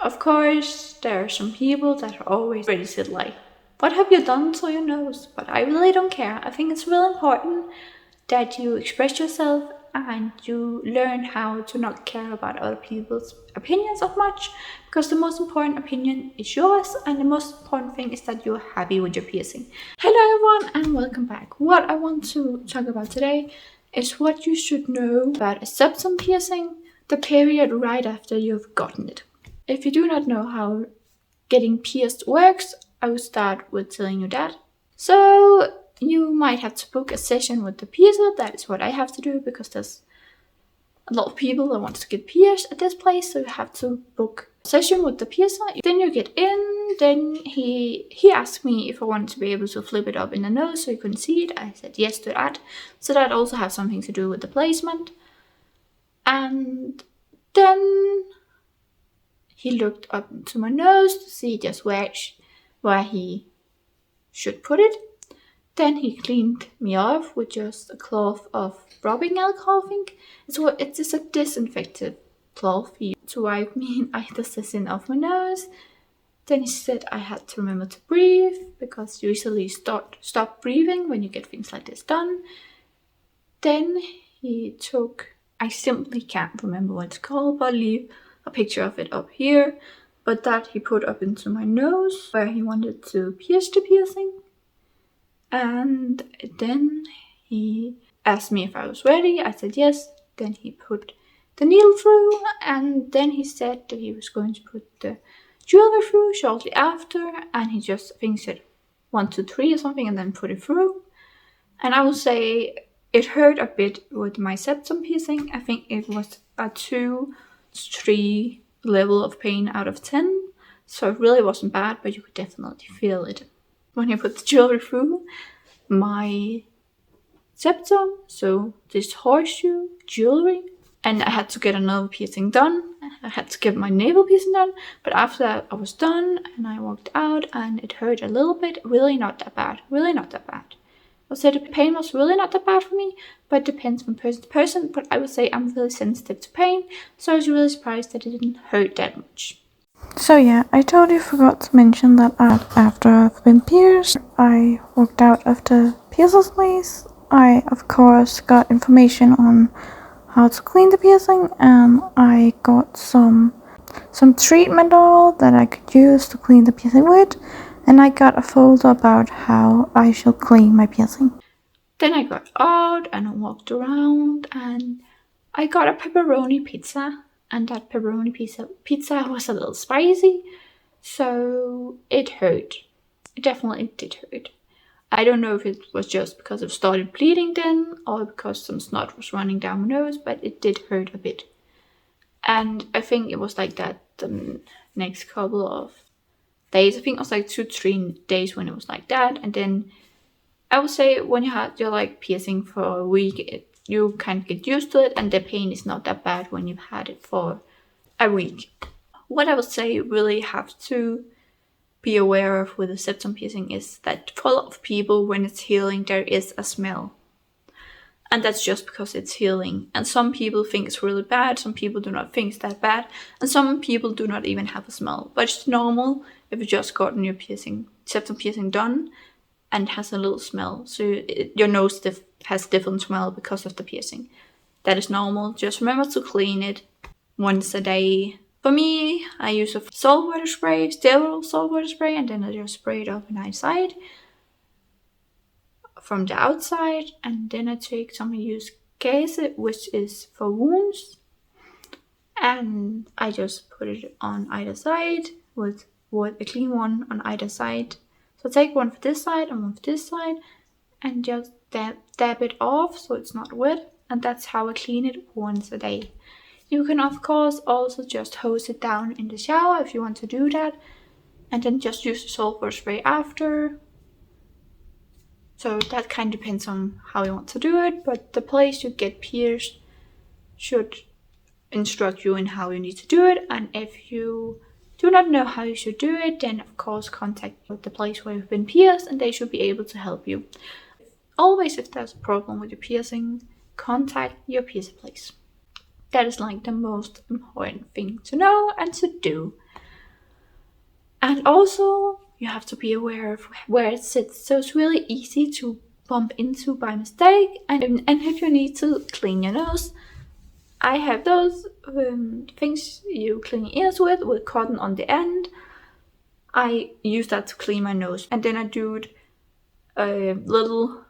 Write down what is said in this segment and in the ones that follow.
Of course, there are some people that are always ready to like, what have you done to your nose? But I really don't care. I think it's really important that you express yourself and you learn how to not care about other people's opinions of much, because the most important opinion is yours, and the most important thing is that you're happy with your piercing. Hello everyone and welcome back. What I want to talk about today is what you should know about a septum piercing, the period right after you've gotten it. If you do not know how getting pierced works, I will start with telling you that. So you might have to book a session with the piercer. That is what I have to do because there's a lot of people that want to get pierced at this place, so you have to book a session with the piercer. Then you get in, then he asked me if I wanted to be able to flip it up in the nose so you couldn't see it. I said yes to that. So that also has something to do with the placement. And then he looked up into my nose to see just where he should put it. Then he cleaned me off with just a cloth of rubbing alcohol, I think. It's just a disinfectant cloth to wipe me in either session of my nose. Then he said I had to remember to breathe, because you usually stop breathing when you get things like this done. Then he took, I simply can't remember what it's called, but I'll leave a picture of it up here. But that he put up into my nose where he wanted to pierce the piercing. And then he asked me if I was ready. I said yes. Then he put the needle through, and then he said that he was going to put the jewelry through shortly after, and he just, I think, said 1, 2, 3 or something, and then put it through. And I will say it hurt a bit with my septum piercing. I think it was a 2 to 3 level of pain out of 10, so it really wasn't bad, but you could definitely feel it when you put the jewelry through my septum, so this horseshoe jewelry. And I had to get another piercing done. I had to get my navel piercing done, but after that I was done and I walked out, and it hurt a little bit. Really not that bad. Really not that bad. I would say the pain was really not that bad for me, but it depends from person to person. But I would say I'm really sensitive to pain, so I was really surprised that it didn't hurt that much. So yeah, I totally forgot to mention that after I've been pierced, I walked out of the piercer's place. I, of course, got information on how to clean the piercing, and I got some treatment oil that I could use to clean the piercing with, and I got a folder about how I should clean my piercing. Then I got out and I walked around, and I got a pepperoni pizza. And that pepperoni pizza was a little spicy, so it hurt. It definitely did hurt. I don't know if it was just because it started bleeding then, or because some snot was running down my nose, but it did hurt a bit. And I think it was like that the next couple of days. I think it was like 2, 3 days when it was like that. And then I would say when you had your like piercing for a week, you kind of get used to it, and the pain is not that bad when you've had it for a week. What I would say you really have to be aware of with a septum piercing is that for a lot of people, when it's healing, there is a smell. And that's just because it's healing. And some people think it's really bad, some people do not think it's that bad, and some people do not even have a smell. But it's normal if you've just gotten your septum piercing done, and has a little smell. So your nose has different smell because of the piercing. That is normal. Just remember to clean it once a day. For me, I use a saltwater spray, sterile saltwater spray, and then I just spray it up on the side from the outside. And then I take some, I use Case, which is for wounds, and I just put it on either side with a clean one on either side. So take one for this side and one for this side, and just dab it off so it's not wet, and that's how I clean it once a day. You can of course also just hose it down in the shower if you want to do that, and then just use the sulfur spray after. So that kind of depends on how you want to do it, but the place you get pierced should instruct you in how you need to do it, and if you do not know how you should do it, then of course contact the place where you've been pierced, and they should be able to help you. Always, if there's a problem with your piercing, contact your piercer place. That is like the most important thing to know and to do. And also, you have to be aware of where it sits. So it's really easy to bump into by mistake. And if you need to clean your nose, I have those things you clean your ears with cotton on the end. I use that to clean my nose. And then I do it a little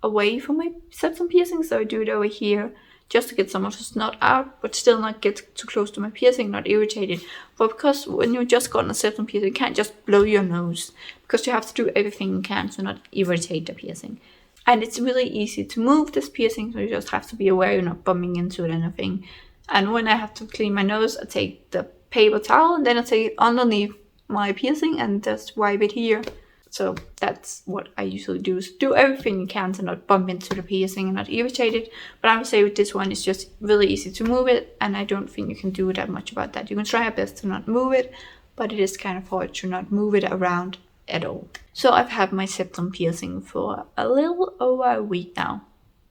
away from my septum piercing. So I do it over here just to get some of the snot out, but still not get too close to my piercing, not irritated. But because when you just got a septum piercing, you can't just blow your nose, because you have to do everything you can to not irritate the piercing. And it's really easy to move this piercing, so you just have to be aware you're not bumping into it or anything. And when I have to clean my nose, I take the paper towel and then I take it underneath my piercing and just wipe it here. So that's what I usually do, is do everything you can to not bump into the piercing and not irritate it. But I would say with this one, it's just really easy to move it, and I don't think you can do that much about that. You can try your best to not move it, but it is kind of hard to not move it around at all. So I've had my septum piercing for a little over a week now,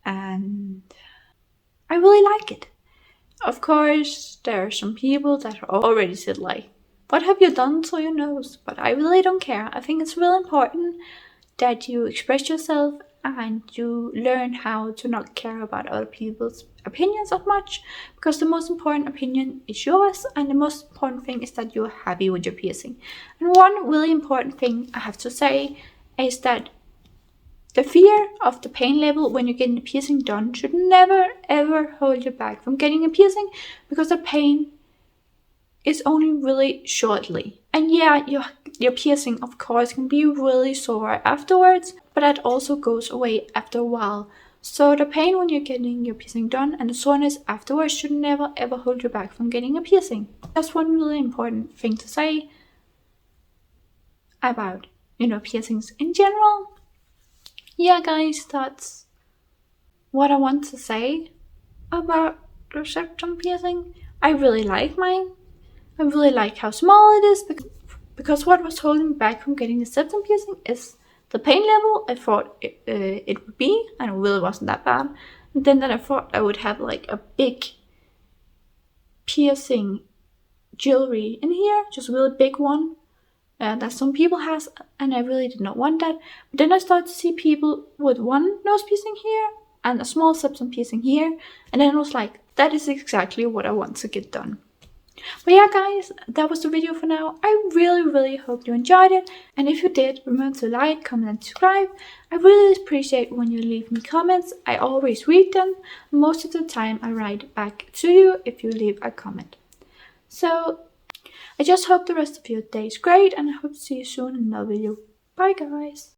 and I really like it. Of course, there are some people that already said like, what have you done to your nose? But I really don't care. I think it's really important that you express yourself and you learn how to not care about other people's opinions as much, because the most important opinion is yours, and the most important thing is that you're happy with your piercing. And one really important thing I have to say is that the fear of the pain level when you're getting the piercing done should never ever hold you back from getting a piercing, because the pain is only really shortly. And yeah, your piercing of course can be really sore afterwards, but that also goes away after a while. So the pain when you're getting your piercing done and the soreness afterwards should never ever hold you back from getting a piercing. That's one really important thing to say about, piercings in general. Yeah guys, that's what I want to say about the septum piercing. I really like mine. I really like how small it is, because what was holding me back from getting the septum piercing is the pain level I thought it would be, and it really wasn't that bad. And then I thought I would have like a big piercing jewelry in here, just a really big one that some people has, and I really did not want that. But then I started to see people with one nose piercing here and a small septum piercing here, and then I was like, that is exactly what I want to get done. But yeah guys, that was the video for now. I really hope you enjoyed it, and if you did, remember to like, comment and subscribe. I really appreciate when you leave me comments. I always read them. Most of the time I write back to you if you leave a comment. So I just hope the rest of your day is great, and I hope to see you soon in another video. Bye guys!